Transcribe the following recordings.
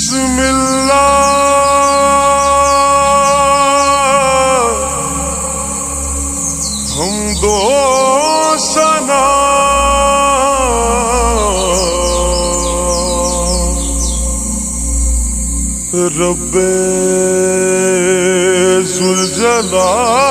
بسم اللہ حمد و ثنا رب ذوالجلال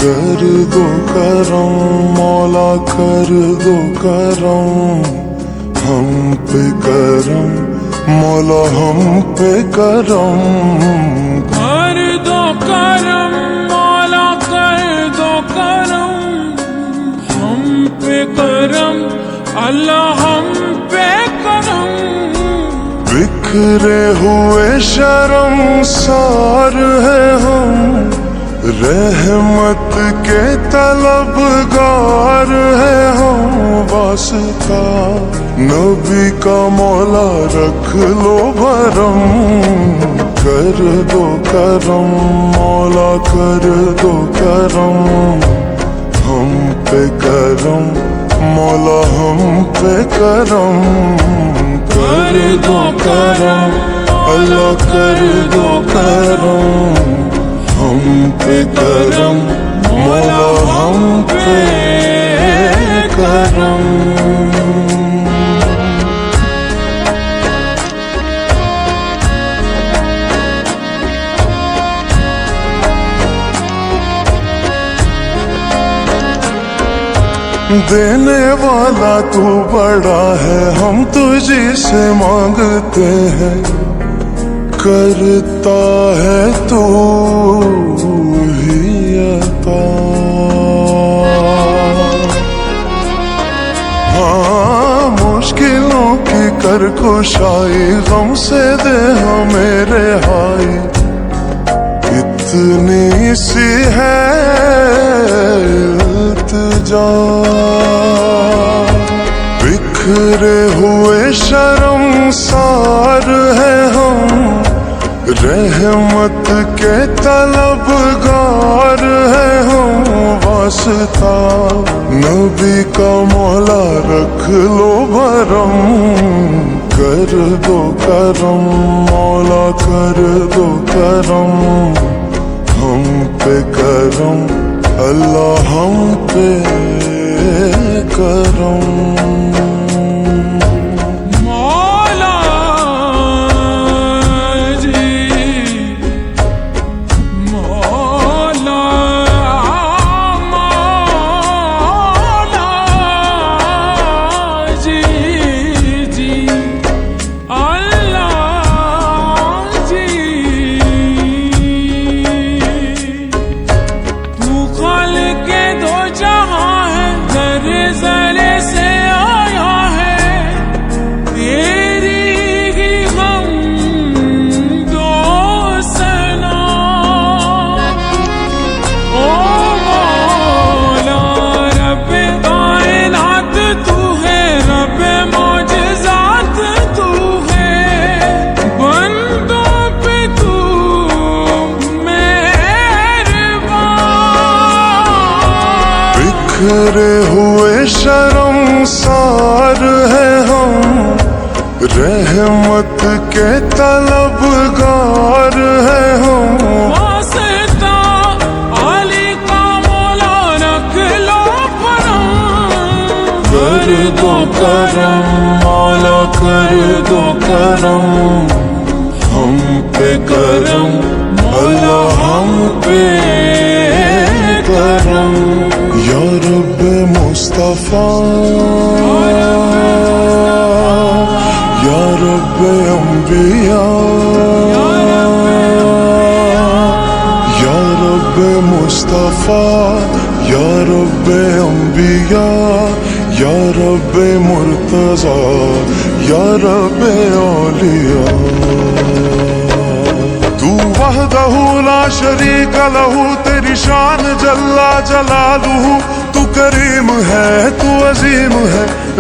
کر دو کرم مولا کر دو کرم ہم پہ کرم مولا ہم پہ کرم کر دو کرم مولا کر دو کرم ہم پہ کرم اللہ ہم پہ کرم بکھرے ہوئے شرم سار ہے ہم رحمت کے طلبگار ہے ہم واسطہ نبی کا مولا رکھ لو بھرم کر دو کرم مولا کر دو کرم ہم پہ کرم مولا ہم پہ کرم کر دو کرم اللہ کر دو کرم ہم پہ کرم مولا ہم پہ کرم دینے والا تو بڑا ہے ہم تجھی سے مانگتے ہیں کرتا ہے تو ہی عطا ہاں مشکلوں کی کر کشائی غم سے دے ہمیں رہائی اتنی سی ہے التجا بکھرے ہوئے شرم سار ہے ہم رحمت کے طلبگار ہے ہم واسطہ نبی کا مولا رکھ لو بھرم کر دو کرم مولا کر دو کرم ہم پہ کرم اللہ ہم پہ کرم بکھرے ہوئے شرم سار ہے ہم رحمت کے طلبگار ہے ہم واسطہ علی کا مولا رکھ لو بھرم کر دو کرم مولا کر دو کرم ہم پہ کرم اللہ ہم پہ کرم یا رب مصطفیٰ یا رب انبیاء یا رب مصطفیٰ یا رب انبیاء یا رب مرتضیٰ یا رب اولیاء تو وحدہ لا شریک لہ تیری شان جل جلالہ تو کریم ہے تو عظیم ہے